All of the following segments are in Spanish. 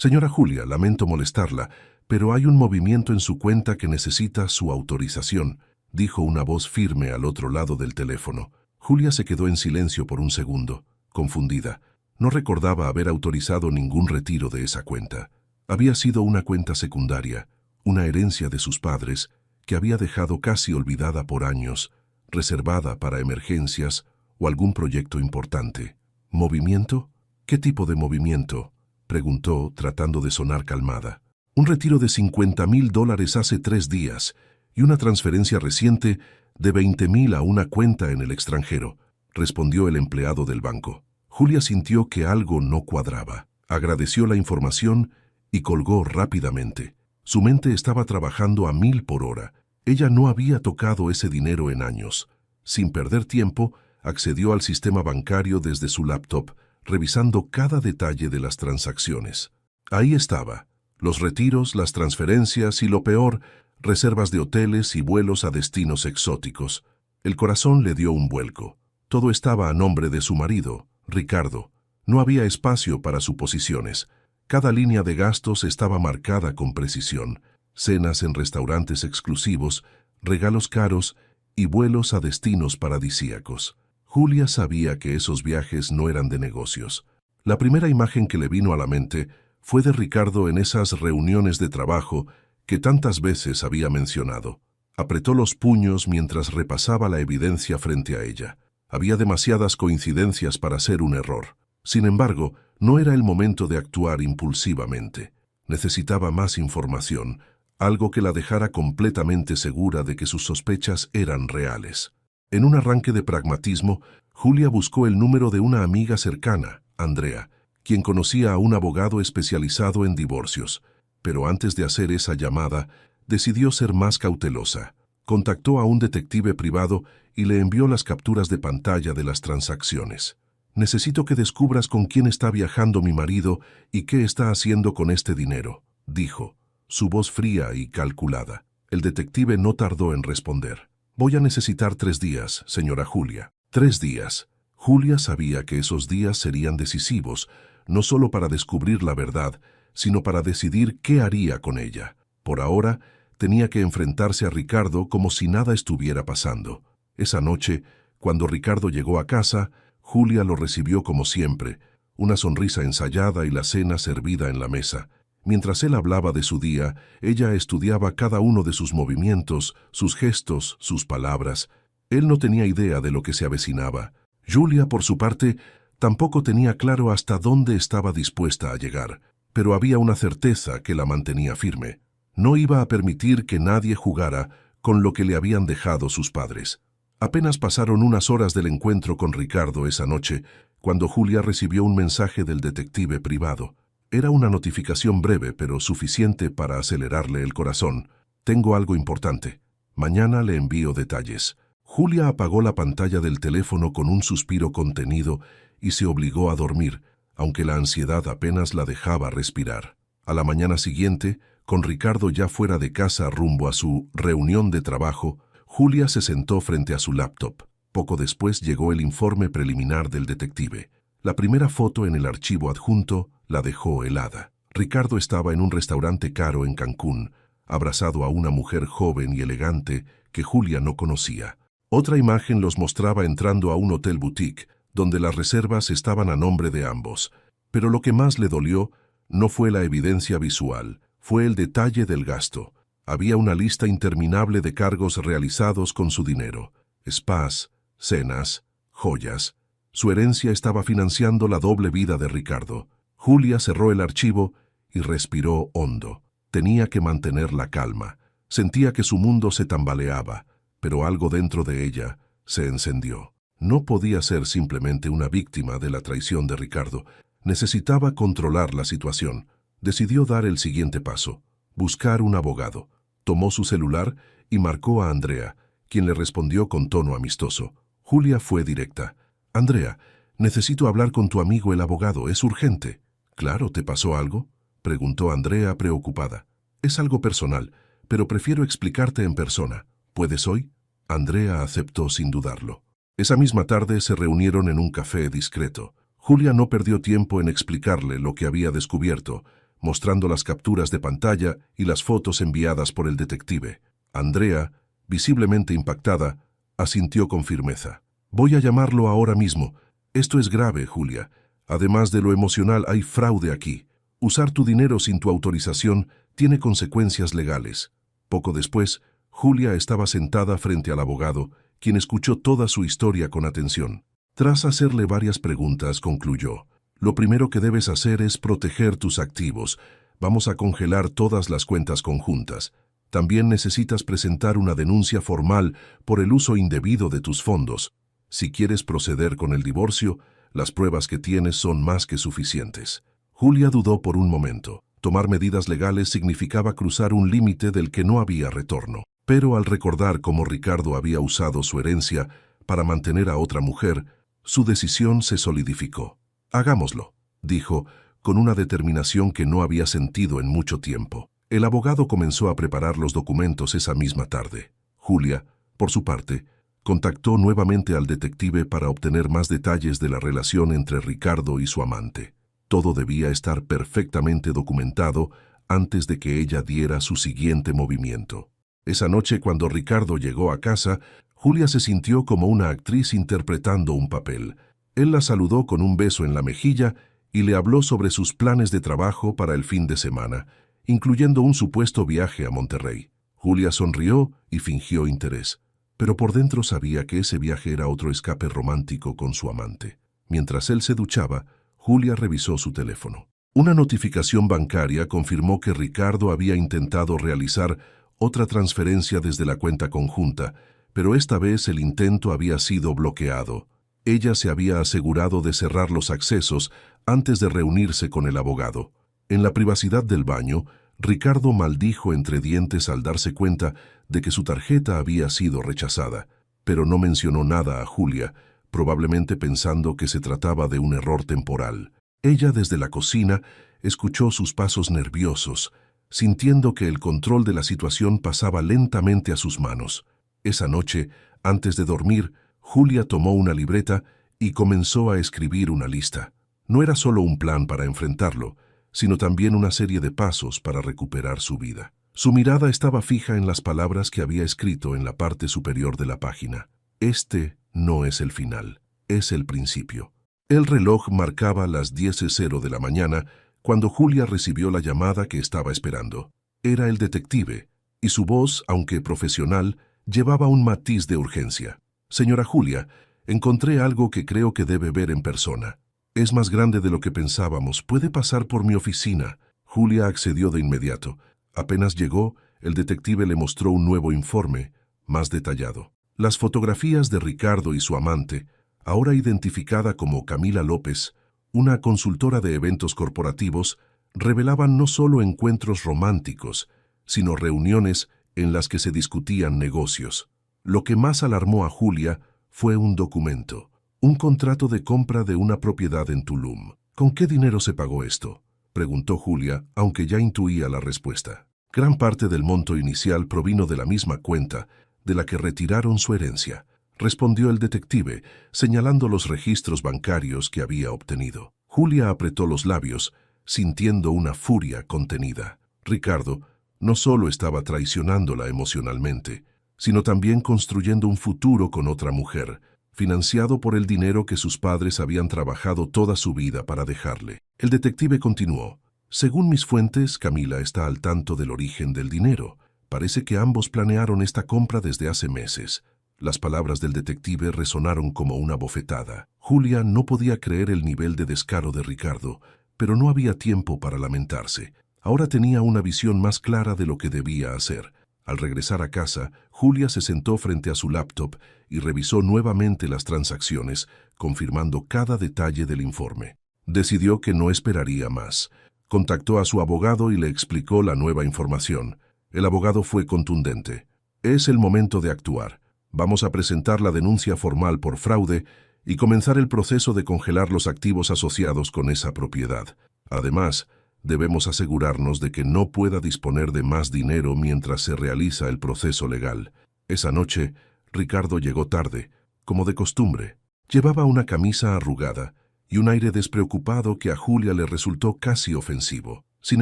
Señora Julia, lamento molestarla, pero hay un movimiento en su cuenta que necesita su autorización, dijo una voz firme al otro lado del teléfono. Julia se quedó en silencio por un segundo, confundida. No recordaba haber autorizado ningún retiro de esa cuenta. Había sido una cuenta secundaria, una herencia de sus padres, que había dejado casi olvidada por años, reservada para emergencias o algún proyecto importante. ¿Movimiento? ¿Qué tipo de movimiento?, preguntó, tratando de sonar calmada. Un retiro de $50,000 hace 3 días y una transferencia reciente de $20,000 a una cuenta en el extranjero, respondió el empleado del banco. Julia sintió que algo no cuadraba. Agradeció la información y colgó rápidamente. Su mente estaba trabajando a 1000 por hora. Ella no había tocado ese dinero en años. Sin perder tiempo, accedió al sistema bancario desde su laptop, revisando cada detalle de las transacciones. Ahí estaba: los retiros, las transferencias y, lo peor, reservas de hoteles y vuelos a destinos exóticos. El corazón le dio un vuelco. Todo estaba a nombre de su marido, Ricardo. No había espacio para suposiciones. Cada línea de gastos estaba marcada con precisión: cenas en restaurantes exclusivos, regalos caros y vuelos a destinos paradisíacos. Julia sabía que esos viajes no eran de negocios. La primera imagen que le vino a la mente fue de Ricardo en esas reuniones de trabajo que tantas veces había mencionado. Apretó los puños mientras repasaba la evidencia frente a ella. Había demasiadas coincidencias para ser un error. Sin embargo, no era el momento de actuar impulsivamente. Necesitaba más información, algo que la dejara completamente segura de que sus sospechas eran reales. En un arranque de pragmatismo, Julia buscó el número de una amiga cercana, Andrea, quien conocía a un abogado especializado en divorcios. Pero antes de hacer esa llamada, decidió ser más cautelosa. Contactó a un detective privado y le envió las capturas de pantalla de las transacciones. «Necesito que descubras con quién está viajando mi marido y qué está haciendo con este dinero», dijo, su voz fría y calculada. El detective no tardó en responder. «Voy a necesitar 3 días, señora Julia». 3 días. Julia sabía que esos días serían decisivos, no solo para descubrir la verdad, sino para decidir qué haría con ella. Por ahora, tenía que enfrentarse a Ricardo como si nada estuviera pasando. Esa noche, cuando Ricardo llegó a casa, Julia lo recibió como siempre, una sonrisa ensayada y la cena servida en la mesa. Mientras él hablaba de su día, ella estudiaba cada uno de sus movimientos, sus gestos, sus palabras. Él no tenía idea de lo que se avecinaba. Julia, por su parte, tampoco tenía claro hasta dónde estaba dispuesta a llegar, pero había una certeza que la mantenía firme. No iba a permitir que nadie jugara con lo que le habían dejado sus padres. Apenas pasaron unas horas del encuentro con Ricardo esa noche, cuando Julia recibió un mensaje del detective privado. Era una notificación breve, pero suficiente para acelerarle el corazón. «Tengo algo importante. Mañana le envío detalles». Julia apagó la pantalla del teléfono con un suspiro contenido y se obligó a dormir, aunque la ansiedad apenas la dejaba respirar. A la mañana siguiente, con Ricardo ya fuera de casa rumbo a su reunión de trabajo, Julia se sentó frente a su laptop. Poco después llegó el informe preliminar del detective. La primera foto en el archivo adjunto la dejó helada. Ricardo estaba en un restaurante caro en Cancún, abrazado a una mujer joven y elegante que Julia no conocía. Otra imagen los mostraba entrando a un hotel boutique, donde las reservas estaban a nombre de ambos. Pero lo que más le dolió no fue la evidencia visual, fue el detalle del gasto. Había una lista interminable de cargos realizados con su dinero: spas, cenas, joyas. Su herencia estaba financiando la doble vida de Ricardo. Julia cerró el archivo y respiró hondo. Tenía que mantener la calma. Sentía que su mundo se tambaleaba, pero algo dentro de ella se encendió. No podía ser simplemente una víctima de la traición de Ricardo. Necesitaba controlar la situación. Decidió dar el siguiente paso: buscar un abogado. Tomó su celular y marcó a Andrea, quien le respondió con tono amistoso. Julia fue directa. «Andrea, necesito hablar con tu amigo el abogado, es urgente». «Claro, ¿te pasó algo?», preguntó Andrea preocupada. «Es algo personal, pero prefiero explicarte en persona. ¿Puedes hoy?». Andrea aceptó sin dudarlo. Esa misma tarde se reunieron en un café discreto. Julia no perdió tiempo en explicarle lo que había descubierto. mostrando las capturas de pantalla y las fotos enviadas por el detective. Andrea, visiblemente impactada, asintió con firmeza. «Voy a llamarlo ahora mismo. Esto es grave, Julia. Además de lo emocional, hay fraude aquí. Usar tu dinero sin tu autorización tiene consecuencias legales». Poco después, Julia estaba sentada frente al abogado, quien escuchó toda su historia con atención. Tras hacerle varias preguntas, concluyó: «Lo primero que debes hacer es proteger tus activos. Vamos a congelar todas las cuentas conjuntas. También necesitas presentar una denuncia formal por el uso indebido de tus fondos. Si quieres proceder con el divorcio, las pruebas que tienes son más que suficientes». Julia dudó por un momento. Tomar medidas legales significaba cruzar un límite del que no había retorno. Pero al recordar cómo Ricardo había usado su herencia para mantener a otra mujer, su decisión se solidificó. «Hagámoslo», dijo, con una determinación que no había sentido en mucho tiempo. El abogado comenzó a preparar los documentos esa misma tarde. Julia, por su parte, contactó nuevamente al detective para obtener más detalles de la relación entre Ricardo y su amante. Todo debía estar perfectamente documentado antes de que ella diera su siguiente movimiento. Esa noche, cuando Ricardo llegó a casa, Julia se sintió como una actriz interpretando un papel. Él la saludó con un beso en la mejilla y le habló sobre sus planes de trabajo para el fin de semana, incluyendo un supuesto viaje a Monterrey. Julia sonrió y fingió interés, pero por dentro sabía que ese viaje era otro escape romántico con su amante. Mientras él se duchaba, Julia revisó su teléfono. Una notificación bancaria confirmó que Ricardo había intentado realizar otra transferencia desde la cuenta conjunta, pero esta vez el intento había sido bloqueado. Ella se había asegurado de cerrar los accesos antes de reunirse con el abogado. En la privacidad del baño, Ricardo maldijo entre dientes al darse cuenta de que su tarjeta había sido rechazada, pero no mencionó nada a Julia, probablemente pensando que se trataba de un error temporal. Ella, desde la cocina, escuchó sus pasos nerviosos, sintiendo que el control de la situación pasaba lentamente a sus manos. Esa noche, antes de dormir, Julia tomó una libreta y comenzó a escribir una lista. No era solo un plan para enfrentarlo, sino también una serie de pasos para recuperar su vida. Su mirada estaba fija en las palabras que había escrito en la parte superior de la página. «Este no es el final, es el principio». El reloj marcaba las 10:00 de la mañana cuando Julia recibió la llamada que estaba esperando. Era el detective, y su voz, aunque profesional, llevaba un matiz de urgencia. «Señora Julia, encontré algo que creo que debe ver en persona. Es más grande de lo que pensábamos. ¿Puede pasar por mi oficina?» Julia accedió de inmediato. Apenas llegó, el detective le mostró un nuevo informe, más detallado. Las fotografías de Ricardo y su amante, ahora identificada como Camila López, una consultora de eventos corporativos, revelaban no solo encuentros románticos, sino reuniones en las que se discutían negocios. Lo que más alarmó a Julia fue un documento, un contrato de compra de una propiedad en Tulum. «¿Con qué dinero se pagó esto?», preguntó Julia, aunque ya intuía la respuesta. Gran parte del monto inicial provino de la misma cuenta de la que retiraron su herencia, respondió el detective, señalando los registros bancarios que había obtenido. Julia apretó los labios, sintiendo una furia contenida. Ricardo no solo estaba traicionándola emocionalmente, sino también construyendo un futuro con otra mujer, financiado por el dinero que sus padres habían trabajado toda su vida para dejarle. El detective continuó: «Según mis fuentes, Camila está al tanto del origen del dinero. Parece que ambos planearon esta compra desde hace meses». Las palabras del detective resonaron como una bofetada. Julia no podía creer el nivel de descaro de Ricardo, pero no había tiempo para lamentarse. Ahora tenía una visión más clara de lo que debía hacer. Al regresar a casa, Julia se sentó frente a su laptop y revisó nuevamente las transacciones, confirmando cada detalle del informe. Decidió que no esperaría más. Contactó a su abogado y le explicó la nueva información. El abogado fue contundente: «Es el momento de actuar. Vamos a presentar la denuncia formal por fraude y comenzar el proceso de congelar los activos asociados con esa propiedad. Además, debemos asegurarnos de que no pueda disponer de más dinero mientras se realiza el proceso legal». Esa noche, Ricardo llegó tarde, como de costumbre. Llevaba una camisa arrugada y un aire despreocupado que a Julia le resultó casi ofensivo. Sin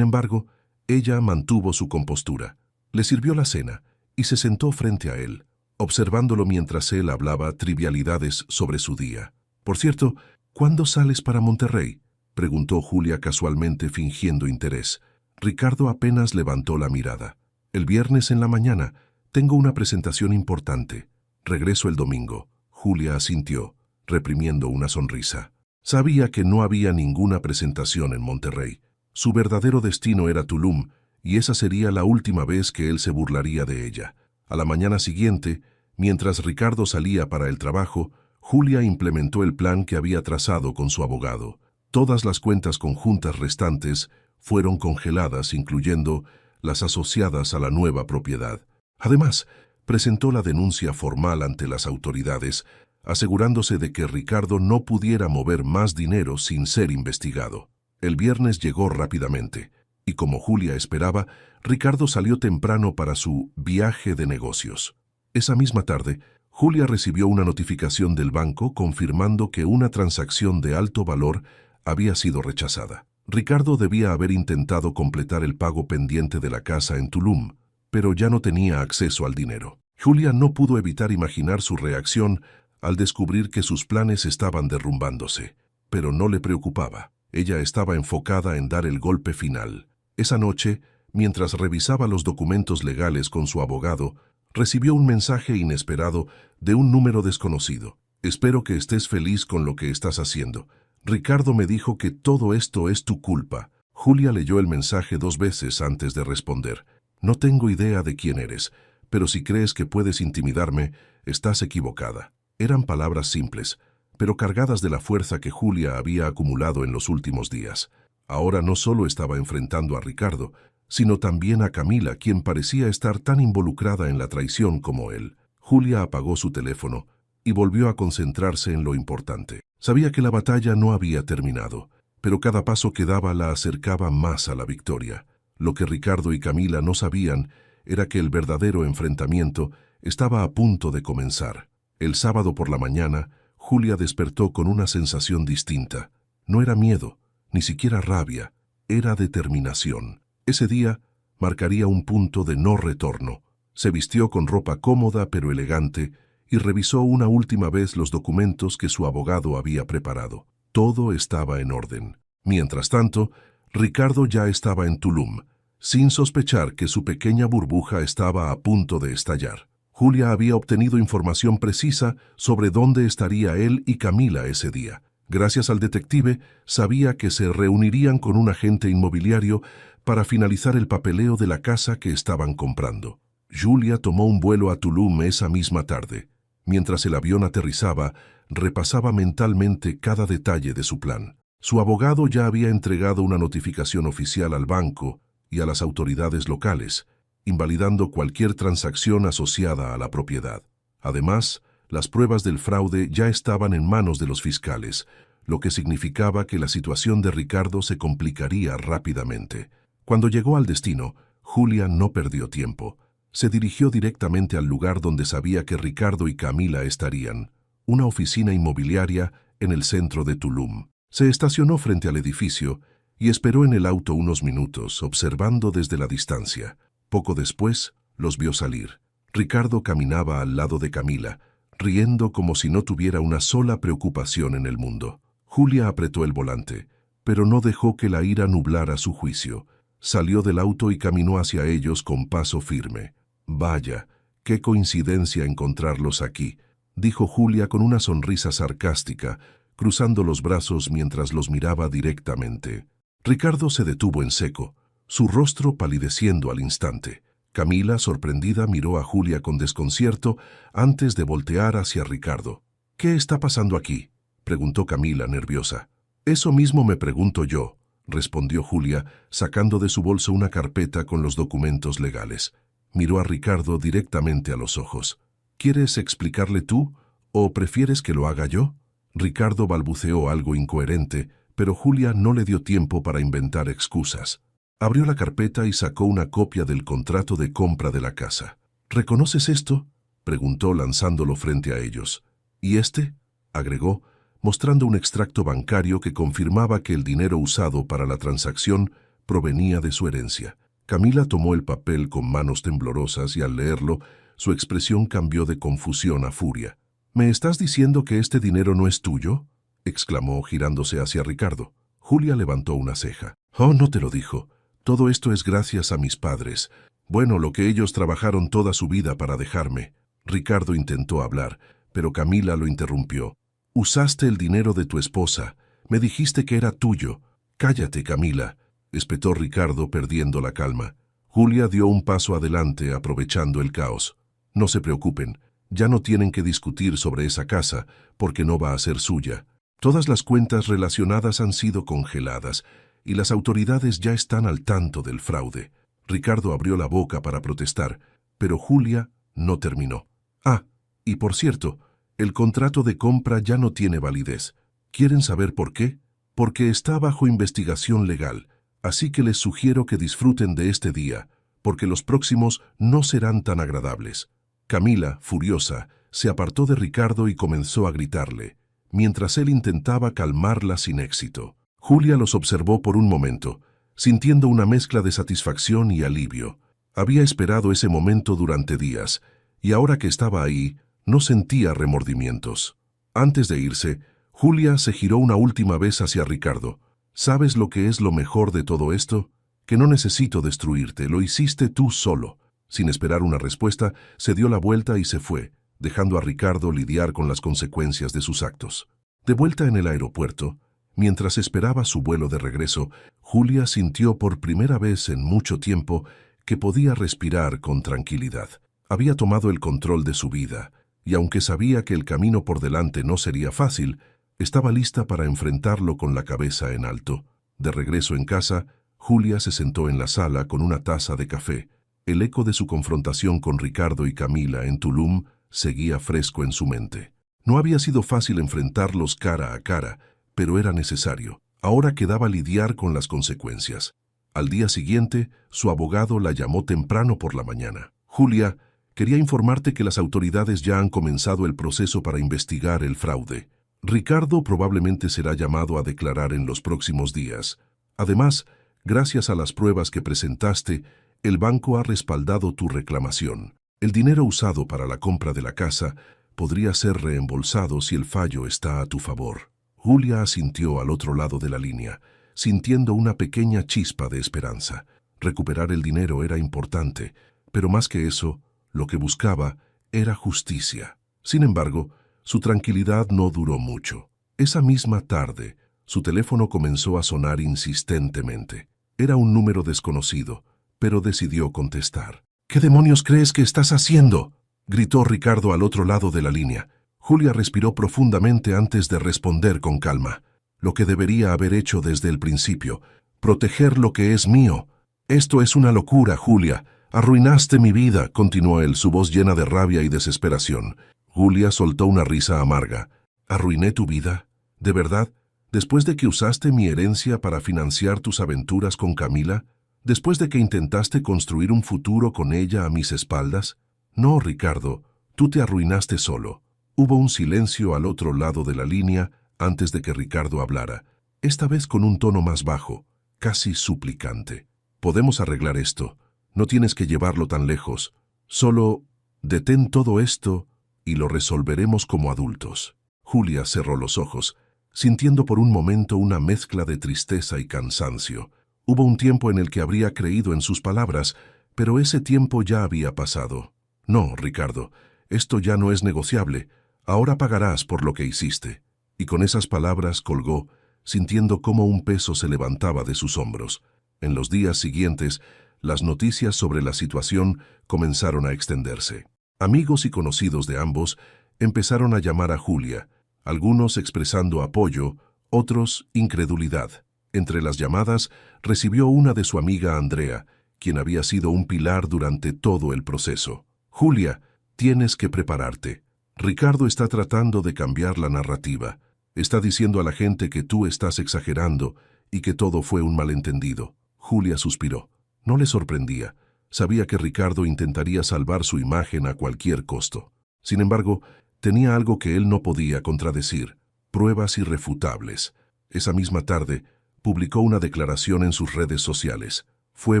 embargo, ella mantuvo su compostura. Le sirvió la cena y se sentó frente a él, observándolo mientras él hablaba trivialidades sobre su día. «Por cierto, ¿cuándo sales para Monterrey?», preguntó Julia casualmente fingiendo interés. Ricardo apenas levantó la mirada. «El viernes en la mañana. Tengo una presentación importante. Regreso el domingo». Julia asintió, reprimiendo una sonrisa. Sabía que no había ninguna presentación en Monterrey. Su verdadero destino era Tulum, y esa sería la última vez que él se burlaría de ella. A la mañana siguiente, mientras Ricardo salía para el trabajo, Julia implementó el plan que había trazado con su abogado. Todas las cuentas conjuntas restantes fueron congeladas, incluyendo las asociadas a la nueva propiedad. Además, presentó la denuncia formal ante las autoridades, asegurándose de que Ricardo no pudiera mover más dinero sin ser investigado. El viernes llegó rápidamente, y como Julia esperaba, Ricardo salió temprano para su viaje de negocios. Esa misma tarde, Julia recibió una notificación del banco confirmando que una transacción de alto valor había sido rechazada. Ricardo debía haber intentado completar el pago pendiente de la casa en Tulum, pero ya no tenía acceso al dinero. Julia no pudo evitar imaginar su reacción al descubrir que sus planes estaban derrumbándose, pero no le preocupaba. Ella estaba enfocada en dar el golpe final. Esa noche, mientras revisaba los documentos legales con su abogado, recibió un mensaje inesperado de un número desconocido. «Espero que estés feliz con lo que estás haciendo. Ricardo me dijo que todo esto es tu culpa». Julia leyó el mensaje 2 veces antes de responder. «No tengo idea de quién eres, pero si crees que puedes intimidarme, estás equivocada». Eran palabras simples, pero cargadas de la fuerza que Julia había acumulado en los últimos días. Ahora no solo estaba enfrentando a Ricardo, sino también a Camila, quien parecía estar tan involucrada en la traición como él. Julia apagó su teléfono y volvió a concentrarse en lo importante. Sabía que la batalla no había terminado, pero cada paso que daba la acercaba más a la victoria. Lo que Ricardo y Camila no sabían era que el verdadero enfrentamiento estaba a punto de comenzar. El sábado por la mañana, Julia despertó con una sensación distinta. No era miedo, ni siquiera rabia, era determinación. Ese día marcaría un punto de no retorno. Se vistió con ropa cómoda pero elegante y revisó una última vez los documentos que su abogado había preparado. Todo estaba en orden. Mientras tanto, Ricardo ya estaba en Tulum, sin sospechar que su pequeña burbuja estaba a punto de estallar. Julia había obtenido información precisa sobre dónde estaría él y Camila ese día. Gracias al detective, sabía que se reunirían con un agente inmobiliario para finalizar el papeleo de la casa que estaban comprando. Julia tomó un vuelo a Tulum esa misma tarde. Mientras el avión aterrizaba, repasaba mentalmente cada detalle de su plan. Su abogado ya había entregado una notificación oficial al banco y a las autoridades locales, invalidando cualquier transacción asociada a la propiedad. Además, las pruebas del fraude ya estaban en manos de los fiscales, lo que significaba que la situación de Ricardo se complicaría rápidamente. Cuando llegó al destino, Julia no perdió tiempo. Se dirigió directamente al lugar donde sabía que Ricardo y Camila estarían, una oficina inmobiliaria en el centro de Tulum. Se estacionó frente al edificio y esperó en el auto unos minutos, observando desde la distancia. Poco después, los vio salir. Ricardo caminaba al lado de Camila, riendo como si no tuviera una sola preocupación en el mundo. Julia apretó el volante, pero no dejó que la ira nublara su juicio. Salió del auto y caminó hacia ellos con paso firme. «Vaya, qué coincidencia encontrarlos aquí», dijo Julia con una sonrisa sarcástica, cruzando los brazos mientras los miraba directamente. Ricardo se detuvo en seco, su rostro palideciendo al instante. Camila, sorprendida, miró a Julia con desconcierto antes de voltear hacia Ricardo. «¿Qué está pasando aquí?», preguntó Camila, nerviosa. «Eso mismo me pregunto yo», respondió Julia, sacando de su bolso una carpeta con los documentos legales. Miró a Ricardo directamente a los ojos. «¿Quieres explicarle tú o prefieres que lo haga yo?». Ricardo balbuceó algo incoherente, pero Julia no le dio tiempo para inventar excusas. Abrió la carpeta y sacó una copia del contrato de compra de la casa. «¿Reconoces esto?», preguntó lanzándolo frente a ellos. «¿Y este?», agregó, mostrando un extracto bancario que confirmaba que el dinero usado para la transacción provenía de su herencia. Camila tomó el papel con manos temblorosas y al leerlo, su expresión cambió de confusión a furia. ¿Me estás diciendo que este dinero no es tuyo?, exclamó girándose hacia Ricardo. Julia levantó una ceja. Oh, no te lo dijo. Todo esto es gracias a mis padres. Bueno, lo que ellos trabajaron toda su vida para dejarme. Ricardo intentó hablar, pero Camila lo interrumpió. Usaste el dinero de tu esposa. Me dijiste que era tuyo. Cállate, Camila, espetó Ricardo perdiendo la calma. Julia dio un paso adelante aprovechando el caos. No se preocupen, ya no tienen que discutir sobre esa casa porque no va a ser suya. Todas las cuentas relacionadas han sido congeladas y las autoridades ya están al tanto del fraude. Ricardo abrió la boca para protestar, pero Julia no terminó. Ah, y por cierto, el contrato de compra ya no tiene validez. ¿Quieren saber por qué? Porque está bajo investigación legal, así que les sugiero que disfruten de este día, porque los próximos no serán tan agradables. Camila, furiosa, se apartó de Ricardo y comenzó a gritarle, mientras él intentaba calmarla sin éxito. Julia los observó por un momento, sintiendo una mezcla de satisfacción y alivio. Había esperado ese momento durante días, y ahora que estaba ahí, no sentía remordimientos. Antes de irse, Julia se giró una última vez hacia Ricardo. ¿Sabes lo que es lo mejor de todo esto? Que no necesito destruirte, lo hiciste tú solo. Sin esperar una respuesta, se dio la vuelta y se fue, dejando a Ricardo lidiar con las consecuencias de sus actos. De vuelta en el aeropuerto, mientras esperaba su vuelo de regreso, Julia sintió por primera vez en mucho tiempo que podía respirar con tranquilidad. Había tomado el control de su vida, y aunque sabía que el camino por delante no sería fácil, estaba lista para enfrentarlo con la cabeza en alto. De regreso en casa, Julia se sentó en la sala con una taza de café. El eco de su confrontación con Ricardo y Camila en Tulum seguía fresco en su mente. No había sido fácil enfrentarlos cara a cara, pero era necesario. Ahora quedaba lidiar con las consecuencias. Al día siguiente, su abogado la llamó temprano por la mañana. Julia, quería informarte que las autoridades ya han comenzado el proceso para investigar el fraude. Ricardo probablemente será llamado a declarar en los próximos días. Además, gracias a las pruebas que presentaste, el banco ha respaldado tu reclamación. El dinero usado para la compra de la casa podría ser reembolsado si el fallo está a tu favor. Julia asintió al otro lado de la línea, sintiendo una pequeña chispa de esperanza. Recuperar el dinero era importante, pero más que eso, lo que buscaba era justicia. Sin embargo, su tranquilidad no duró mucho. Esa misma tarde, su teléfono comenzó a sonar insistentemente. Era un número desconocido, pero decidió contestar. ¿Qué demonios crees que estás haciendo?, gritó Ricardo al otro lado de la línea. Julia respiró profundamente antes de responder con calma. Lo que debería haber hecho desde el principio, proteger lo que es mío. Esto es una locura, Julia. Arruinaste mi vida, continuó él, su voz llena de rabia y desesperación. Julia soltó una risa amarga. ¿Arruiné tu vida? ¿De verdad? ¿Después de que usaste mi herencia para financiar tus aventuras con Camila? ¿Después de que intentaste construir un futuro con ella a mis espaldas? No, Ricardo, tú te arruinaste solo. Hubo un silencio al otro lado de la línea antes de que Ricardo hablara, esta vez con un tono más bajo, casi suplicante. Podemos arreglar esto. No tienes que llevarlo tan lejos. Solo detén todo esto y lo resolveremos como adultos. Julia cerró los ojos, sintiendo por un momento una mezcla de tristeza y cansancio. Hubo un tiempo en el que habría creído en sus palabras, pero ese tiempo ya había pasado. No, Ricardo, esto ya no es negociable. Ahora pagarás por lo que hiciste. Y con esas palabras colgó, sintiendo cómo un peso se levantaba de sus hombros. En los días siguientes, las noticias sobre la situación comenzaron a extenderse. Amigos y conocidos de ambos empezaron a llamar a Julia, algunos expresando apoyo, otros incredulidad. Entre las llamadas, recibió una de su amiga Andrea, quien había sido un pilar durante todo el proceso. Julia, tienes que prepararte. Ricardo está tratando de cambiar la narrativa. Está diciendo a la gente que tú estás exagerando y que todo fue un malentendido. Julia suspiró. No le sorprendía. Sabía que Ricardo intentaría salvar su imagen a cualquier costo. Sin embargo, tenía algo que él no podía contradecir: pruebas irrefutables. Esa misma tarde, Publicó una declaración en sus redes sociales. Fue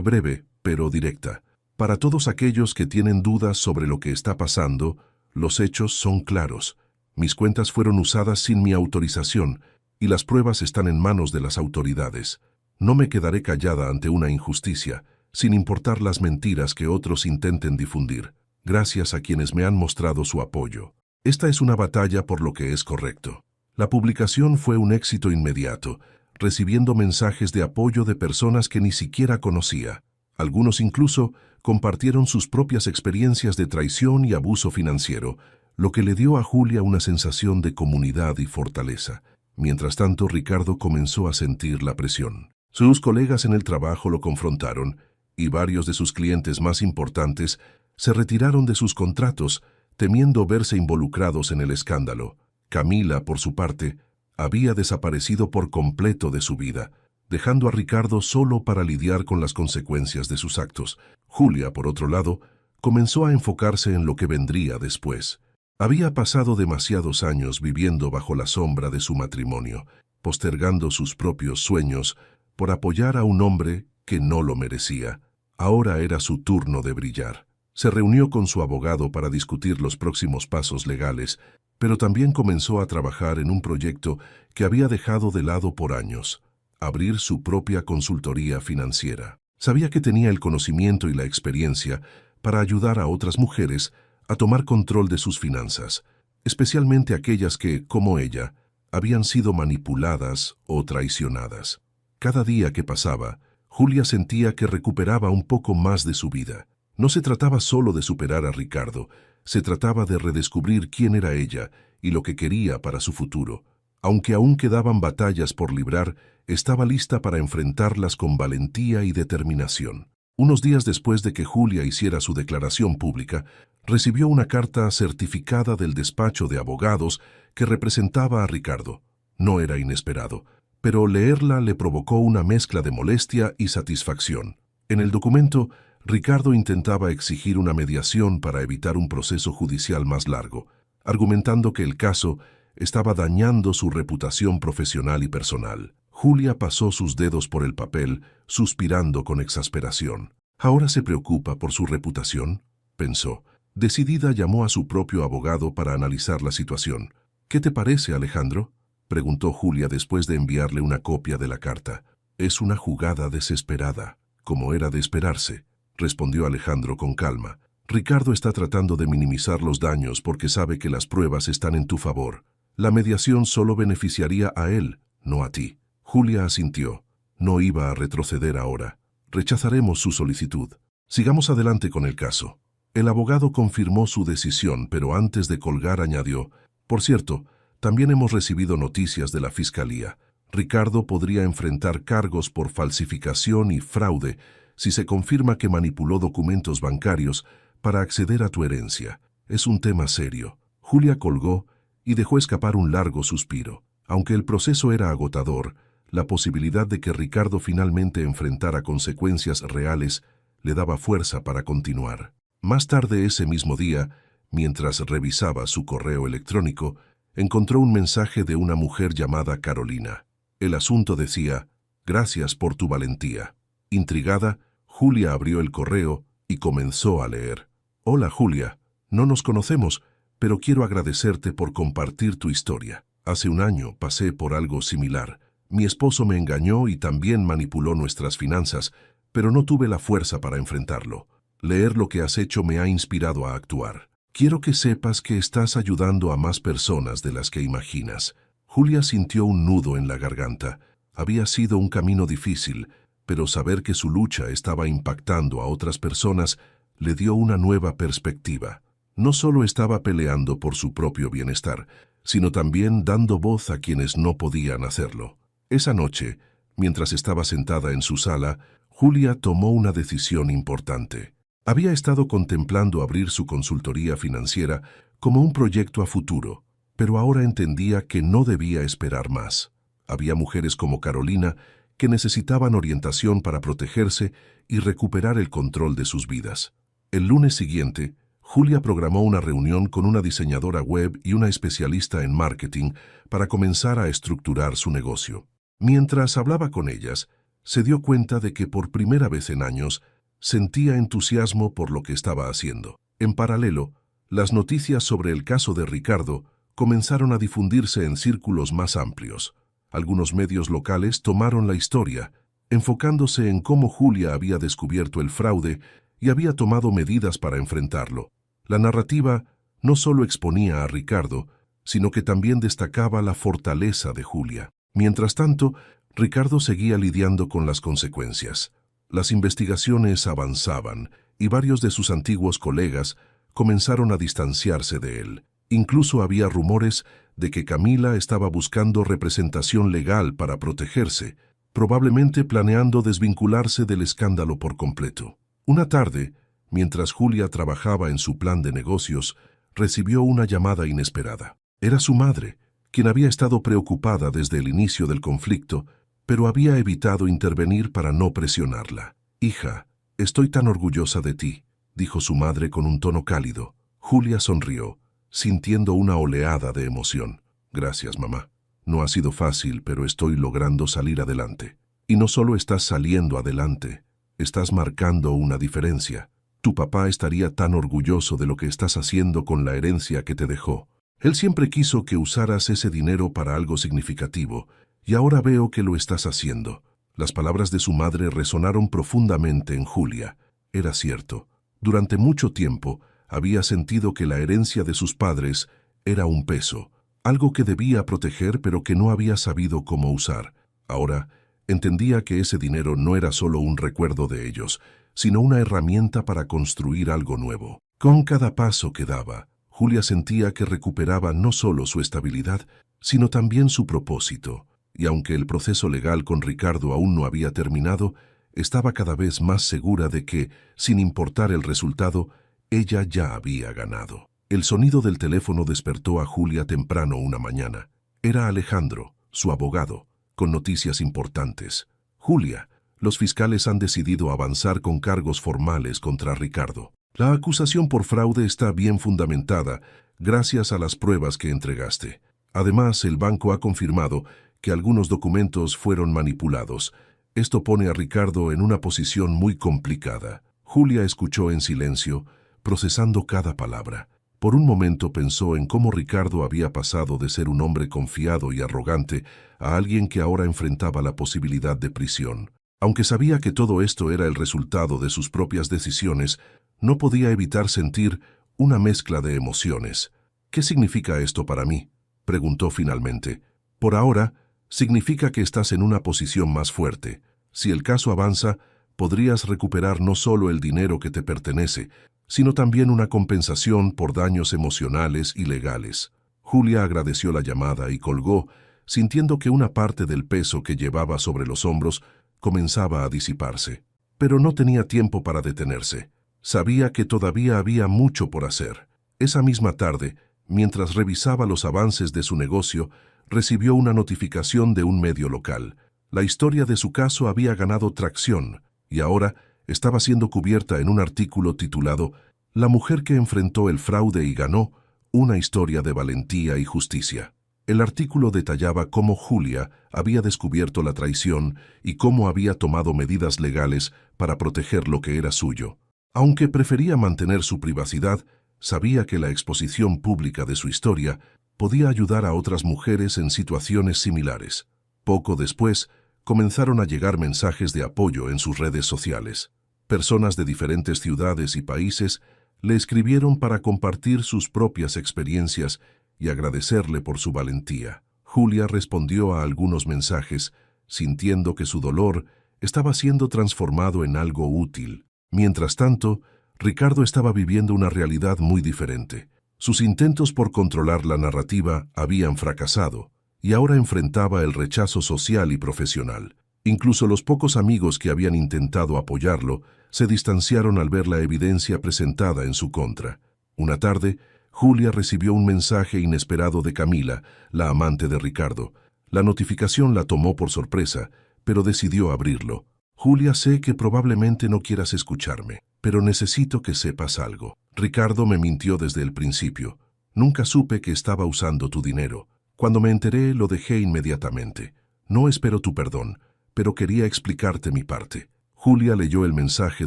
breve, pero directa. Para todos aquellos que tienen dudas sobre lo que está pasando, los hechos son claros. Mis cuentas fueron usadas sin mi autorización y las pruebas están en manos de las autoridades. No me quedaré callada ante una injusticia, sin importar las mentiras que otros intenten difundir, gracias a quienes me han mostrado su apoyo. Esta es una batalla por lo que es correcto. La publicación fue un éxito inmediato, recibiendo mensajes de apoyo de personas que ni siquiera conocía. Algunos incluso compartieron sus propias experiencias de traición y abuso financiero, lo que le dio a Julia una sensación de comunidad y fortaleza. Mientras tanto, Ricardo comenzó a sentir la presión. Sus colegas en el trabajo lo confrontaron y varios de sus clientes más importantes se retiraron de sus contratos, temiendo verse involucrados en el escándalo. Camila, por su parte, había desaparecido por completo de su vida, dejando a Ricardo solo para lidiar con las consecuencias de sus actos. Julia, por otro lado, comenzó a enfocarse en lo que vendría después. Había pasado demasiados años viviendo bajo la sombra de su matrimonio, postergando sus propios sueños por apoyar a un hombre que no lo merecía. Ahora era su turno de brillar. Se reunió con su abogado para discutir los próximos pasos legales, pero también comenzó a trabajar en un proyecto que había dejado de lado por años: abrir su propia consultoría financiera. Sabía que tenía el conocimiento y la experiencia para ayudar a otras mujeres a tomar control de sus finanzas, especialmente aquellas que, como ella, habían sido manipuladas o traicionadas. Cada día que pasaba, Julia sentía que recuperaba un poco más de su vida. No se trataba solo de superar a Ricardo, se trataba de redescubrir quién era ella y lo que quería para su futuro. Aunque aún quedaban batallas por librar, estaba lista para enfrentarlas con valentía y determinación. Unos días después de que Julia hiciera su declaración pública, recibió una carta certificada del despacho de abogados que representaba a Ricardo. No era inesperado, pero leerla le provocó una mezcla de molestia y satisfacción. En el documento, Ricardo intentaba exigir una mediación para evitar un proceso judicial más largo, argumentando que el caso estaba dañando su reputación profesional y personal. Julia pasó sus dedos por el papel, suspirando con exasperación. ¿Ahora se preocupa por su reputación?, pensó. Decidida, llamó a su propio abogado para analizar la situación. ¿Qué te parece, Alejandro?, preguntó Julia después de enviarle una copia de la carta. Es una jugada desesperada, como era de esperarse, respondió Alejandro con calma. Ricardo está tratando de minimizar los daños porque sabe que las pruebas están en tu favor. La mediación solo beneficiaría a él, no a ti. Julia asintió. No iba a retroceder ahora. Rechazaremos su solicitud. Sigamos adelante con el caso. El abogado confirmó su decisión, pero antes de colgar añadió: por cierto, también hemos recibido noticias de la Fiscalía. Ricardo podría enfrentar cargos por falsificación y fraude si se confirma que manipuló documentos bancarios para acceder a tu herencia. Es un tema serio. Julia colgó y dejó escapar un largo suspiro. Aunque el proceso era agotador, la posibilidad de que Ricardo finalmente enfrentara consecuencias reales le daba fuerza para continuar. Más tarde ese mismo día, mientras revisaba su correo electrónico, encontró un mensaje de una mujer llamada Carolina. El asunto decía: gracias por tu valentía. Intrigada, Julia abrió el correo y comenzó a leer. Hola Julia, no nos conocemos, pero quiero agradecerte por compartir tu historia. Hace un año pasé por algo similar. Mi esposo me engañó y también manipuló nuestras finanzas, pero no tuve la fuerza para enfrentarlo. Leer lo que has hecho me ha inspirado a actuar. Quiero que sepas que estás ayudando a más personas de las que imaginas. Julia sintió un nudo en la garganta. Había sido un camino difícil, pero saber que su lucha estaba impactando a otras personas le dio una nueva perspectiva. No solo estaba peleando por su propio bienestar, sino también dando voz a quienes no podían hacerlo. Esa noche, mientras estaba sentada en su sala, Julia tomó una decisión importante. Había estado contemplando abrir su consultoría financiera como un proyecto a futuro, pero ahora entendía que no debía esperar más. Había mujeres como Carolina que necesitaban orientación para protegerse y recuperar el control de sus vidas. El lunes siguiente, Julia programó una reunión con una diseñadora web y una especialista en marketing para comenzar a estructurar su negocio. Mientras hablaba con ellas, se dio cuenta de que por primera vez en años sentía entusiasmo por lo que estaba haciendo. En paralelo, las noticias sobre el caso de Ricardo comenzaron a difundirse en círculos más amplios. Algunos medios locales tomaron la historia, enfocándose en cómo Julia había descubierto el fraude y había tomado medidas para enfrentarlo. La narrativa no solo exponía a Ricardo, sino que también destacaba la fortaleza de Julia. Mientras tanto, Ricardo seguía lidiando con las consecuencias. Las investigaciones avanzaban y varios de sus antiguos colegas comenzaron a distanciarse de él. Incluso había rumores de que Camila estaba buscando representación legal para protegerse, probablemente planeando desvincularse del escándalo por completo. Una tarde, mientras Julia trabajaba en su plan de negocios, recibió una llamada inesperada. Era su madre, quien había estado preocupada desde el inicio del conflicto, pero había evitado intervenir para no presionarla. «Hija, estoy tan orgullosa de ti», dijo su madre con un tono cálido. Julia sonrió, sintiendo una oleada de emoción. «Gracias, mamá. No ha sido fácil, pero estoy logrando salir adelante. Y no solo estás saliendo adelante, estás marcando una diferencia. Tu papá estaría tan orgulloso de lo que estás haciendo con la herencia que te dejó. Él siempre quiso que usaras ese dinero para algo significativo, y ahora veo que lo estás haciendo». Las palabras de su madre resonaron profundamente en Julia. Era cierto. Durante mucho tiempo había sentido que la herencia de sus padres era un peso, algo que debía proteger pero que no había sabido cómo usar. Ahora entendía que ese dinero no era solo un recuerdo de ellos, sino una herramienta para construir algo nuevo. Con cada paso que daba, Julia sentía que recuperaba no solo su estabilidad, sino también su propósito. Y aunque el proceso legal con Ricardo aún no había terminado, estaba cada vez más segura de que, sin importar el resultado, ella ya había ganado. El sonido del teléfono despertó a Julia temprano una mañana. Era Alejandro, su abogado, con noticias importantes. «Julia, los fiscales han decidido avanzar con cargos formales contra Ricardo. La acusación por fraude está bien fundamentada, gracias a las pruebas que entregaste. Además, el banco ha confirmado que algunos documentos fueron manipulados. Esto pone a Ricardo en una posición muy complicada». Julia escuchó en silencio, procesando cada palabra. Por un momento pensó en cómo Ricardo había pasado de ser un hombre confiado y arrogante a alguien que ahora enfrentaba la posibilidad de prisión. Aunque sabía que todo esto era el resultado de sus propias decisiones, no podía evitar sentir una mezcla de emociones. «¿Qué significa esto para mí?», preguntó finalmente. «Por ahora, significa que estás en una posición más fuerte. Si el caso avanza, podrías recuperar no solo el dinero que te pertenece, sino también una compensación por daños emocionales y legales». Julia agradeció la llamada y colgó, sintiendo que una parte del peso que llevaba sobre los hombros comenzaba a disiparse. Pero no tenía tiempo para detenerse. Sabía que todavía había mucho por hacer. Esa misma tarde, mientras revisaba los avances de su negocio, recibió una notificación de un medio local. La historia de su caso había ganado tracción y ahora estaba siendo cubierta en un artículo titulado «La mujer que enfrentó el fraude y ganó, una historia de valentía y justicia». El artículo detallaba cómo Julia había descubierto la traición y cómo había tomado medidas legales para proteger lo que era suyo. Aunque prefería mantener su privacidad, sabía que la exposición pública de su historia podía ayudar a otras mujeres en situaciones similares. Poco después, comenzaron a llegar mensajes de apoyo en sus redes sociales. Personas de diferentes ciudades y países le escribieron para compartir sus propias experiencias y agradecerle por su valentía. Julia respondió a algunos mensajes, sintiendo que su dolor estaba siendo transformado en algo útil. Mientras tanto, Ricardo estaba viviendo una realidad muy diferente. Sus intentos por controlar la narrativa habían fracasado, y ahora enfrentaba el rechazo social y profesional. Incluso los pocos amigos que habían intentado apoyarlo se distanciaron al ver la evidencia presentada en su contra. Una tarde, Julia recibió un mensaje inesperado de Camila, la amante de Ricardo. La notificación la tomó por sorpresa, pero decidió abrirlo. «Julia, sé que probablemente no quieras escucharme, pero necesito que sepas algo. Ricardo me mintió desde el principio. Nunca supe que estaba usando tu dinero. Cuando me enteré, lo dejé inmediatamente. No espero tu perdón, pero quería explicarte mi parte. Julia leyó el mensaje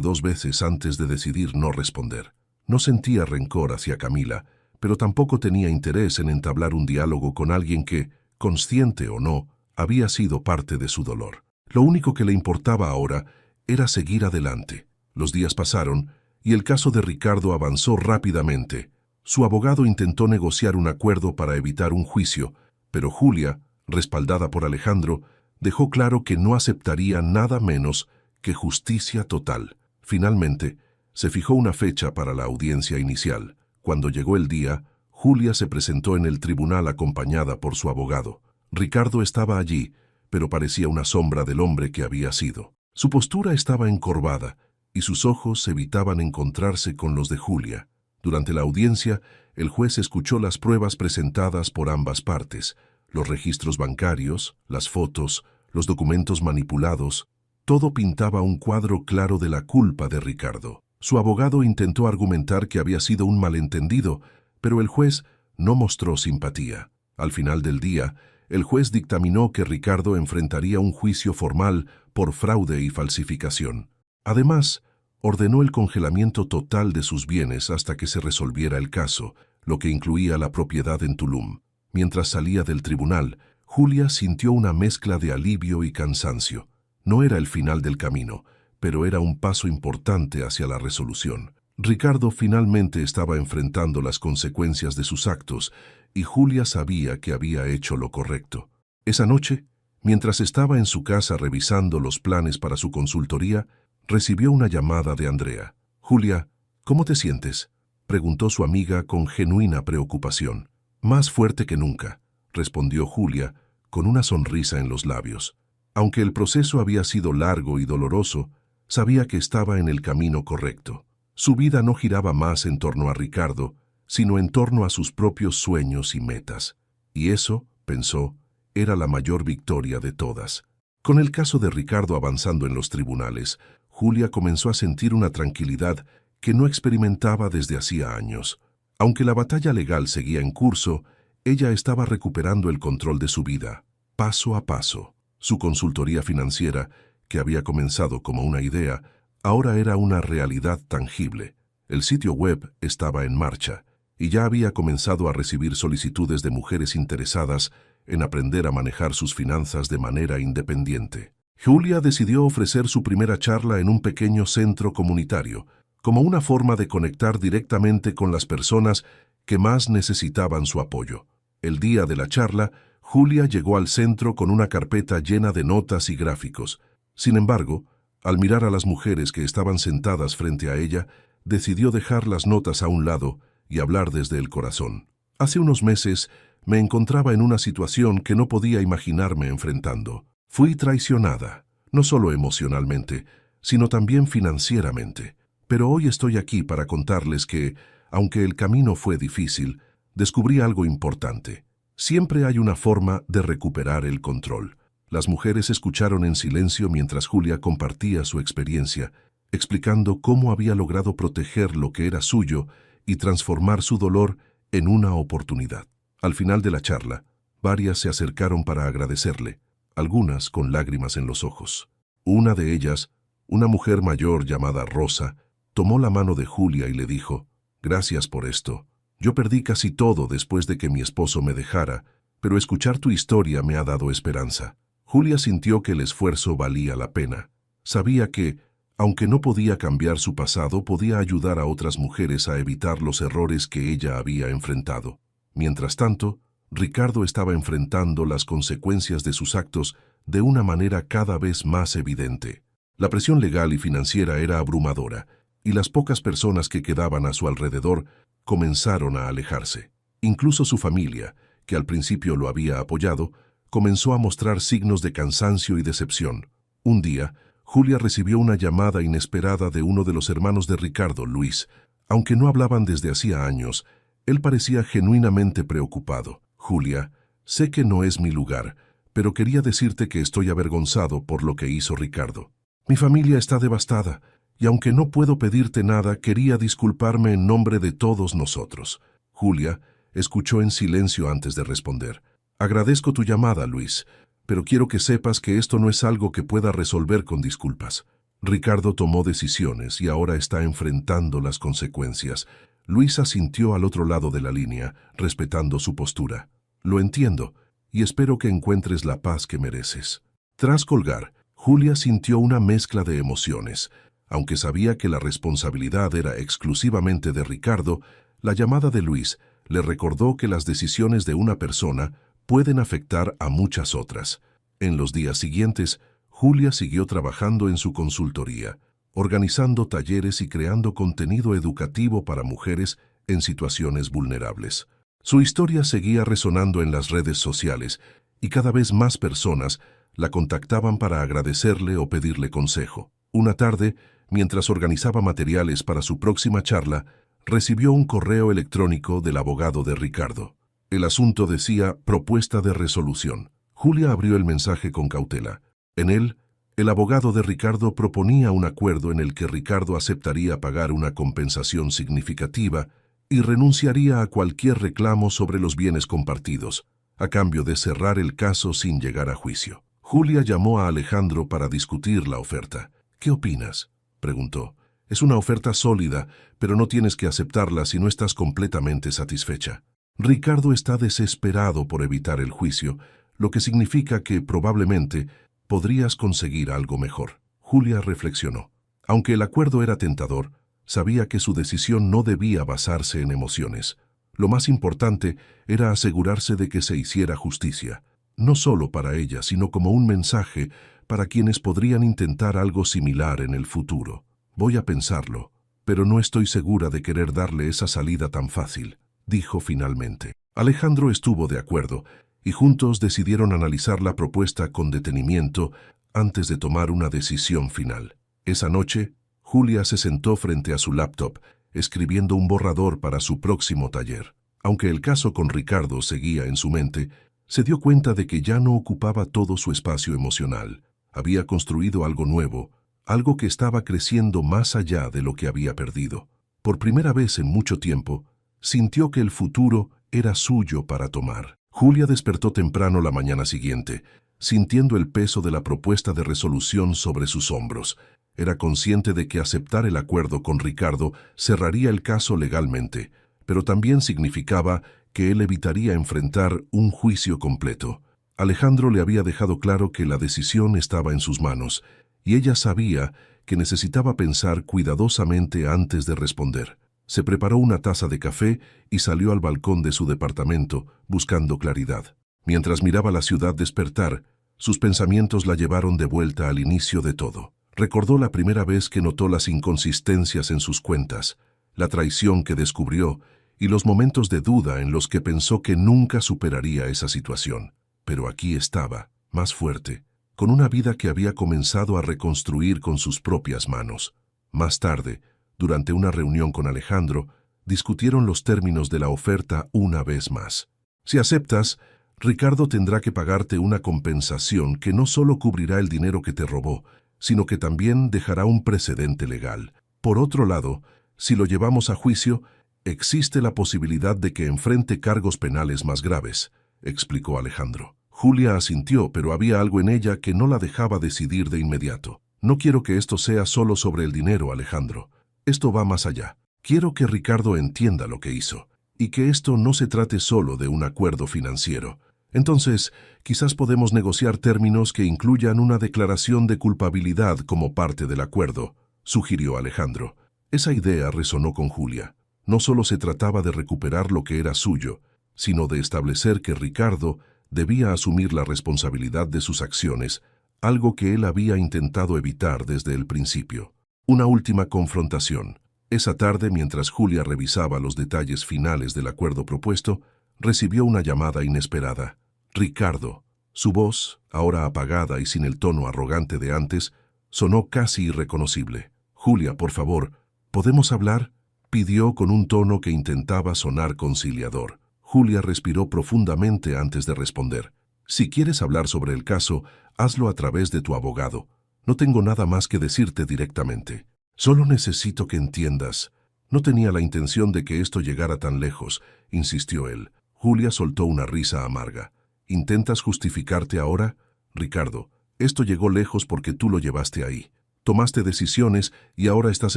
2 veces antes de decidir no responder. No sentía rencor hacia Camila, pero tampoco tenía interés en entablar un diálogo con alguien que, consciente o no, había sido parte de su dolor. Lo único que le importaba ahora era seguir adelante. Los días pasaron y el caso de Ricardo avanzó rápidamente. Su abogado intentó negociar un acuerdo para evitar un juicio, pero Julia, respaldada por Alejandro, dejó claro que no aceptaría nada menos que justicia total. Finalmente, se fijó una fecha para la audiencia inicial. Cuando llegó el día, Julia se presentó en el tribunal acompañada por su abogado. Ricardo estaba allí, pero parecía una sombra del hombre que había sido. Su postura estaba encorvada y sus ojos evitaban encontrarse con los de Julia. Durante la audiencia, el juez escuchó las pruebas presentadas por ambas partes, los registros bancarios, las fotos, los documentos manipulados. Todo pintaba un cuadro claro de la culpa de Ricardo. Su abogado intentó argumentar que había sido un malentendido, pero el juez no mostró simpatía. Al final del día, el juez dictaminó que Ricardo enfrentaría un juicio formal por fraude y falsificación. Además, ordenó el congelamiento total de sus bienes hasta que se resolviera el caso, lo que incluía la propiedad en Tulum. Mientras salía del tribunal, Julia sintió una mezcla de alivio y cansancio. No era el final del camino, pero era un paso importante hacia la resolución. Ricardo finalmente estaba enfrentando las consecuencias de sus actos y Julia sabía que había hecho lo correcto. Esa noche, mientras estaba en su casa revisando los planes para su consultoría, recibió una llamada de Andrea. «Julia, ¿cómo te sientes?», preguntó su amiga con genuina preocupación. «Más fuerte que nunca», respondió Julia, con una sonrisa en los labios. Aunque el proceso había sido largo y doloroso, sabía que estaba en el camino correcto. Su vida no giraba más en torno a Ricardo, sino en torno a sus propios sueños y metas. Y eso, pensó, era la mayor victoria de todas. Con el caso de Ricardo avanzando en los tribunales, Julia comenzó a sentir una tranquilidad que no experimentaba desde hacía años. Aunque la batalla legal seguía en curso, ella estaba recuperando el control de su vida, paso a paso. Su consultoría financiera, que había comenzado como una idea, ahora era una realidad tangible. El sitio web estaba en marcha y ya había comenzado a recibir solicitudes de mujeres interesadas en aprender a manejar sus finanzas de manera independiente. Julia decidió ofrecer su primera charla en un pequeño centro comunitario, como una forma de conectar directamente con las personas que más necesitaban su apoyo. El día de la charla, Julia llegó al centro con una carpeta llena de notas y gráficos. Sin embargo, al mirar a las mujeres que estaban sentadas frente a ella, decidió dejar las notas a un lado y hablar desde el corazón. Hace unos meses me encontraba en una situación que no podía imaginarme enfrentando. Fui traicionada, no solo emocionalmente, sino también financieramente. Pero hoy estoy aquí para contarles que, aunque el camino fue difícil, descubrí algo importante. Siempre hay una forma de recuperar el control. Las mujeres escucharon en silencio mientras Julia compartía su experiencia, explicando cómo había logrado proteger lo que era suyo y transformar su dolor en una oportunidad. Al final de la charla, varias se acercaron para agradecerle, algunas con lágrimas en los ojos. Una de ellas, una mujer mayor llamada Rosa, tomó la mano de Julia y le dijo: «Gracias por esto. Yo perdí casi todo después de que mi esposo me dejara, pero escuchar tu historia me ha dado esperanza». Julia sintió que el esfuerzo valía la pena. Sabía que, aunque no podía cambiar su pasado, podía ayudar a otras mujeres a evitar los errores que ella había enfrentado. Mientras tanto, Ricardo estaba enfrentando las consecuencias de sus actos de una manera cada vez más evidente. La presión legal y financiera era abrumadora, y las pocas personas que quedaban a su alrededor comenzaron a alejarse. Incluso su familia, que al principio lo había apoyado, comenzó a mostrar signos de cansancio y decepción. Un día, Julia recibió una llamada inesperada de uno de los hermanos de Ricardo, Luis. Aunque no hablaban desde hacía años, él parecía genuinamente preocupado. «Julia, sé que no es mi lugar, pero quería decirte que estoy avergonzado por lo que hizo Ricardo. Mi familia está devastada, y aunque no puedo pedirte nada, quería disculparme en nombre de todos nosotros». Julia escuchó en silencio antes de responder. «Agradezco tu llamada, Luis, pero quiero que sepas que esto no es algo que pueda resolver con disculpas. Ricardo tomó decisiones y ahora está enfrentando las consecuencias. Luis asintió al otro lado de la línea, respetando su postura. Lo entiendo, y espero que encuentres la paz que mereces. Tras colgar, Julia sintió una mezcla de emociones. Aunque sabía que la responsabilidad era exclusivamente de Ricardo, la llamada de Luis le recordó que las decisiones de una persona pueden afectar a muchas otras. En los días siguientes, Julia siguió trabajando en su consultoría, organizando talleres y creando contenido educativo para mujeres en situaciones vulnerables. Su historia seguía resonando en las redes sociales y cada vez más personas la contactaban para agradecerle o pedirle consejo. Una tarde, mientras organizaba materiales para su próxima charla, recibió un correo electrónico del abogado de Ricardo. El asunto decía propuesta de resolución. Julia abrió el mensaje con cautela. En él, el abogado de Ricardo proponía un acuerdo en el que Ricardo aceptaría pagar una compensación significativa y renunciaría a cualquier reclamo sobre los bienes compartidos, a cambio de cerrar el caso sin llegar a juicio. Julia llamó a Alejandro para discutir la oferta. ¿Qué opinas?, preguntó. Es una oferta sólida, pero no tienes que aceptarla si no estás completamente satisfecha. Ricardo está desesperado por evitar el juicio, lo que significa que probablemente podrías conseguir algo mejor. Julia reflexionó. Aunque el acuerdo era tentador, sabía que su decisión no debía basarse en emociones. Lo más importante era asegurarse de que se hiciera justicia, no solo para ella, sino como un mensaje para quienes podrían intentar algo similar en el futuro. Voy a pensarlo, pero no estoy segura de querer darle esa salida tan fácil, dijo finalmente. Alejandro estuvo de acuerdo, y juntos decidieron analizar la propuesta con detenimiento antes de tomar una decisión final. Esa noche, Julia se sentó frente a su laptop, escribiendo un borrador para su próximo taller. Aunque el caso con Ricardo seguía en su mente, se dio cuenta de que ya no ocupaba todo su espacio emocional. Había construido algo nuevo, algo que estaba creciendo más allá de lo que había perdido. Por primera vez en mucho tiempo, sintió que el futuro era suyo para tomar. Julia despertó temprano la mañana siguiente, sintiendo el peso de la propuesta de resolución sobre sus hombros. Era consciente de que aceptar el acuerdo con Ricardo cerraría el caso legalmente, pero también significaba que él evitaría enfrentar un juicio completo. Alejandro le había dejado claro que la decisión estaba en sus manos, y ella sabía que necesitaba pensar cuidadosamente antes de responder. Se preparó una taza de café y salió al balcón de su departamento, buscando claridad. Mientras miraba la ciudad despertar, sus pensamientos la llevaron de vuelta al inicio de todo. Recordó la primera vez que notó las inconsistencias en sus cuentas, la traición que descubrió y los momentos de duda en los que pensó que nunca superaría esa situación. Pero aquí estaba, más fuerte, con una vida que había comenzado a reconstruir con sus propias manos. Más tarde, durante una reunión con Alejandro, discutieron los términos de la oferta una vez más. Si aceptas, Ricardo tendrá que pagarte una compensación que no solo cubrirá el dinero que te robó, sino que también dejará un precedente legal. Por otro lado, si lo llevamos a juicio, existe la posibilidad de que enfrente cargos penales más graves, explicó Alejandro. Julia asintió, pero había algo en ella que no la dejaba decidir de inmediato. No quiero que esto sea solo sobre el dinero, Alejandro. Esto va más allá. Quiero que Ricardo entienda lo que hizo, y que esto no se trate solo de un acuerdo financiero. Entonces, quizás podemos negociar términos que incluyan una declaración de culpabilidad como parte del acuerdo, sugirió Alejandro. Esa idea resonó con Julia. No solo se trataba de recuperar lo que era suyo, sino de establecer que Ricardo debía asumir la responsabilidad de sus acciones, algo que él había intentado evitar desde el principio. Una última confrontación. Esa tarde, mientras Julia revisaba los detalles finales del acuerdo propuesto, recibió una llamada inesperada. Ricardo. Su voz, ahora apagada y sin el tono arrogante de antes, sonó casi irreconocible. «Julia, por favor, ¿podemos hablar?», pidió con un tono que intentaba sonar conciliador. Julia respiró profundamente antes de responder. «Si quieres hablar sobre el caso, hazlo a través de tu abogado. No tengo nada más que decirte directamente. Solo necesito que entiendas». «No tenía la intención de que esto llegara tan lejos», insistió él. Julia soltó una risa amarga. «¿Intentas justificarte ahora? Ricardo, esto llegó lejos porque tú lo llevaste ahí. Tomaste decisiones y ahora estás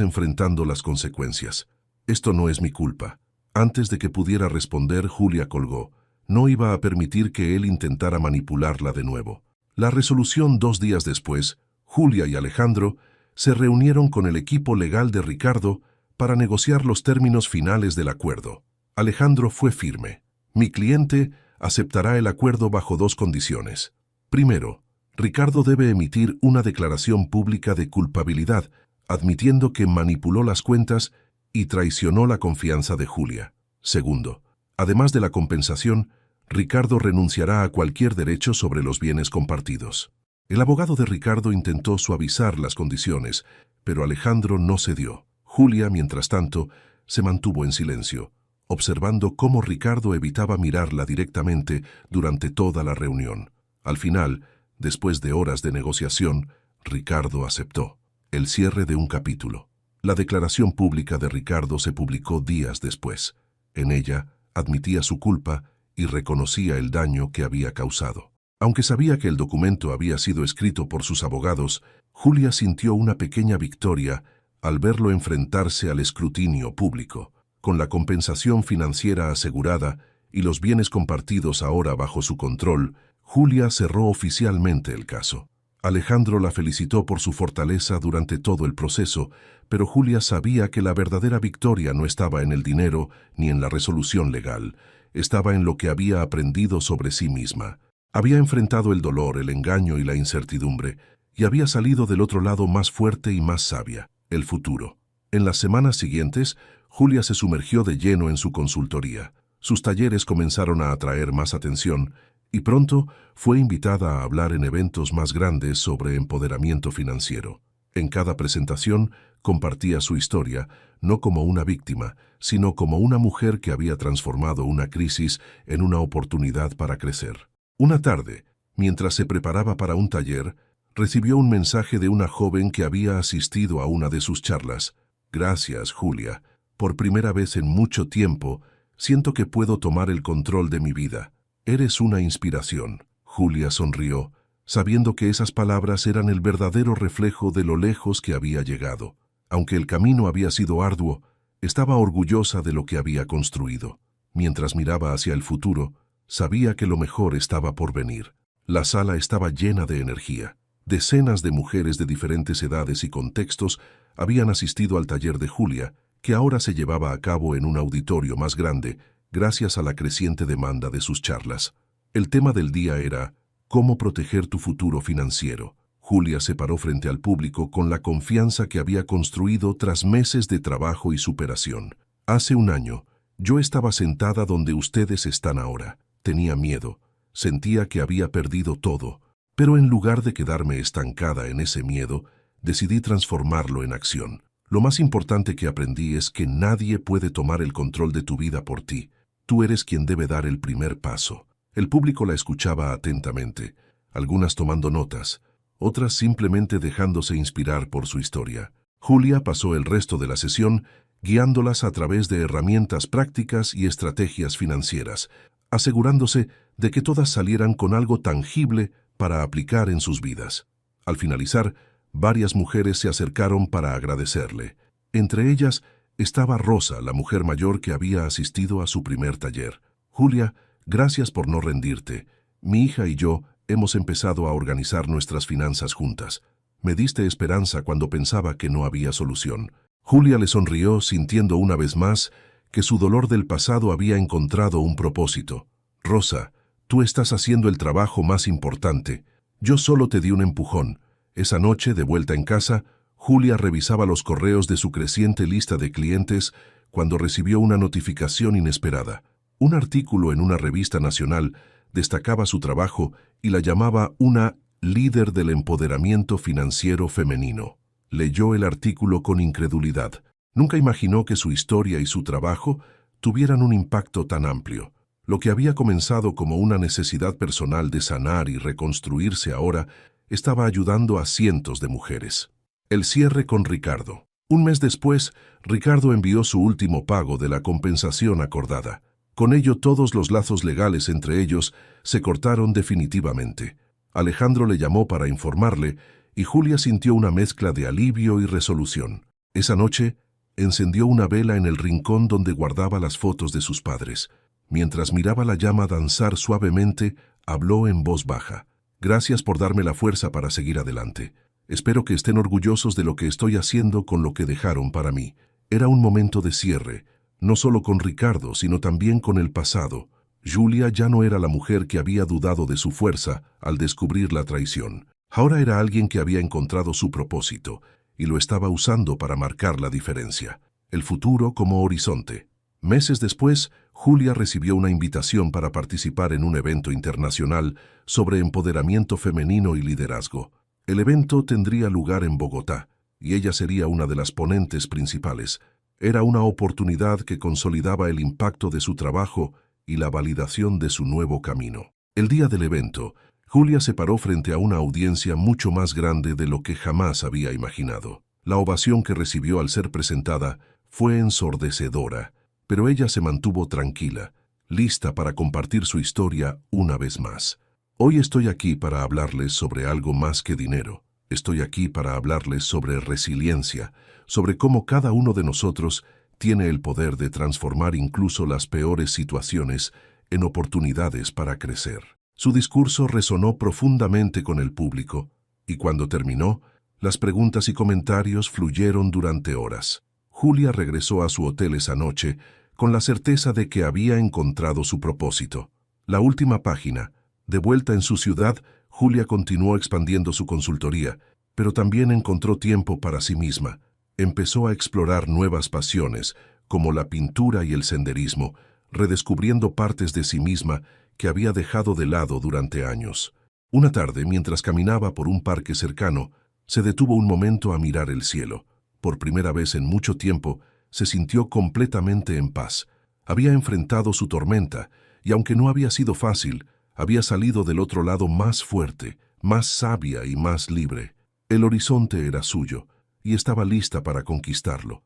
enfrentando las consecuencias. Esto no es mi culpa. Antes de que pudiera responder, Julia colgó. No iba a permitir que él intentara manipularla de nuevo. La resolución 2 días después, Julia y Alejandro se reunieron con el equipo legal de Ricardo para negociar los términos finales del acuerdo. Alejandro fue firme. Mi cliente aceptará el acuerdo bajo 2 condiciones. Primero, Ricardo debe emitir una declaración pública de culpabilidad, admitiendo que manipuló las cuentas y traicionó la confianza de Julia. Segundo, además de la compensación, Ricardo renunciará a cualquier derecho sobre los bienes compartidos. El abogado de Ricardo intentó suavizar las condiciones, pero Alejandro no cedió. Julia, mientras tanto, se mantuvo en silencio, observando cómo Ricardo evitaba mirarla directamente durante toda la reunión. Al final, después de horas de negociación, Ricardo aceptó el cierre de un capítulo. La declaración pública de Ricardo se publicó días después. En ella, admitía su culpa y reconocía el daño que había causado. Aunque sabía que el documento había sido escrito por sus abogados, Julia sintió una pequeña victoria al verlo enfrentarse al escrutinio público. Con la compensación financiera asegurada y los bienes compartidos ahora bajo su control, Julia cerró oficialmente el caso. Alejandro la felicitó por su fortaleza durante todo el proceso, pero Julia sabía que la verdadera victoria no estaba en el dinero ni en la resolución legal, estaba en lo que había aprendido sobre sí misma. Había enfrentado el dolor, el engaño y la incertidumbre, y había salido del otro lado más fuerte y más sabia, el futuro. En las semanas siguientes, Julia se sumergió de lleno en su consultoría. Sus talleres comenzaron a atraer más atención, y pronto fue invitada a hablar en eventos más grandes sobre empoderamiento financiero. En cada presentación compartía su historia, no como una víctima, sino como una mujer que había transformado una crisis en una oportunidad para crecer. Una tarde, mientras se preparaba para un taller, recibió un mensaje de una joven que había asistido a una de sus charlas. Gracias, Julia. Por primera vez en mucho tiempo, siento que puedo tomar el control de mi vida. Eres una inspiración. Julia sonrió, sabiendo que esas palabras eran el verdadero reflejo de lo lejos que había llegado. Aunque el camino había sido arduo, estaba orgullosa de lo que había construido. Mientras miraba hacia el futuro, sabía que lo mejor estaba por venir. La sala estaba llena de energía. Decenas de mujeres de diferentes edades y contextos habían asistido al taller de Julia, que ahora se llevaba a cabo en un auditorio más grande, gracias a la creciente demanda de sus charlas. El tema del día era ¿cómo proteger tu futuro financiero? Julia se paró frente al público con la confianza que había construido tras meses de trabajo y superación. Hace un año, yo estaba sentada donde ustedes están ahora. Tenía miedo, sentía que había perdido todo, pero en lugar de quedarme estancada en ese miedo, decidí transformarlo en acción. Lo más importante que aprendí es que nadie puede tomar el control de tu vida por ti. Tú eres quien debe dar el primer paso. El público la escuchaba atentamente, algunas tomando notas, otras simplemente dejándose inspirar por su historia. Julia pasó el resto de la sesión guiándolas a través de herramientas prácticas y estrategias financieras, asegurándose de que todas salieran con algo tangible para aplicar en sus vidas. Al finalizar, varias mujeres se acercaron para agradecerle. Entre ellas estaba Rosa, la mujer mayor que había asistido a su primer taller. Julia, gracias por no rendirte. Mi hija y yo hemos empezado a organizar nuestras finanzas juntas. Me diste esperanza cuando pensaba que no había solución. Julia le sonrió, sintiendo una vez más que su dolor del pasado había encontrado un propósito. Rosa, tú estás haciendo el trabajo más importante. Yo solo te di un empujón. Esa noche, de vuelta en casa, Julia revisaba los correos de su creciente lista de clientes cuando recibió una notificación inesperada. Un artículo en una revista nacional destacaba su trabajo y la llamaba una líder del empoderamiento financiero femenino. Leyó el artículo con incredulidad. Nunca imaginó que su historia y su trabajo tuvieran un impacto tan amplio. Lo que había comenzado como una necesidad personal de sanar y reconstruirse ahora estaba ayudando a cientos de mujeres. El cierre con Ricardo. Un mes después, Ricardo envió su último pago de la compensación acordada. Con ello, todos los lazos legales entre ellos se cortaron definitivamente. Alejandro le llamó para informarle y Julia sintió una mezcla de alivio y resolución. Esa noche, encendió una vela en el rincón donde guardaba las fotos de sus padres. Mientras miraba la llama danzar suavemente, habló en voz baja. Gracias por darme la fuerza para seguir adelante. Espero que estén orgullosos de lo que estoy haciendo con lo que dejaron para mí. Era un momento de cierre, no solo con Ricardo, sino también con el pasado. Julia ya no era la mujer que había dudado de su fuerza al descubrir la traición. Ahora era alguien que había encontrado su propósito y lo estaba usando para marcar la diferencia. El futuro como horizonte. Meses después, Julia recibió una invitación para participar en un evento internacional sobre empoderamiento femenino y liderazgo. El evento tendría lugar en Bogotá, y ella sería una de las ponentes principales. Era una oportunidad que consolidaba el impacto de su trabajo y la validación de su nuevo camino. El día del evento, Julia se paró frente a una audiencia mucho más grande de lo que jamás había imaginado. La ovación que recibió al ser presentada fue ensordecedora, pero ella se mantuvo tranquila, lista para compartir su historia una vez más. Hoy estoy aquí para hablarles sobre algo más que dinero. Estoy aquí para hablarles sobre resiliencia, sobre cómo cada uno de nosotros tiene el poder de transformar incluso las peores situaciones en oportunidades para crecer. Su discurso resonó profundamente con el público, y cuando terminó, las preguntas y comentarios fluyeron durante horas. Julia regresó a su hotel esa noche con la certeza de que había encontrado su propósito. La última página. De vuelta en su ciudad, Julia continuó expandiendo su consultoría, pero también encontró tiempo para sí misma. Empezó a explorar nuevas pasiones, como la pintura y el senderismo, redescubriendo partes de sí misma que había dejado de lado durante años. Una tarde, mientras caminaba por un parque cercano, se detuvo un momento a mirar el cielo. Por primera vez en mucho tiempo, se sintió completamente en paz. Había enfrentado su tormenta, y aunque no había sido fácil, había salido del otro lado más fuerte, más sabia y más libre. El horizonte era suyo, y estaba lista para conquistarlo.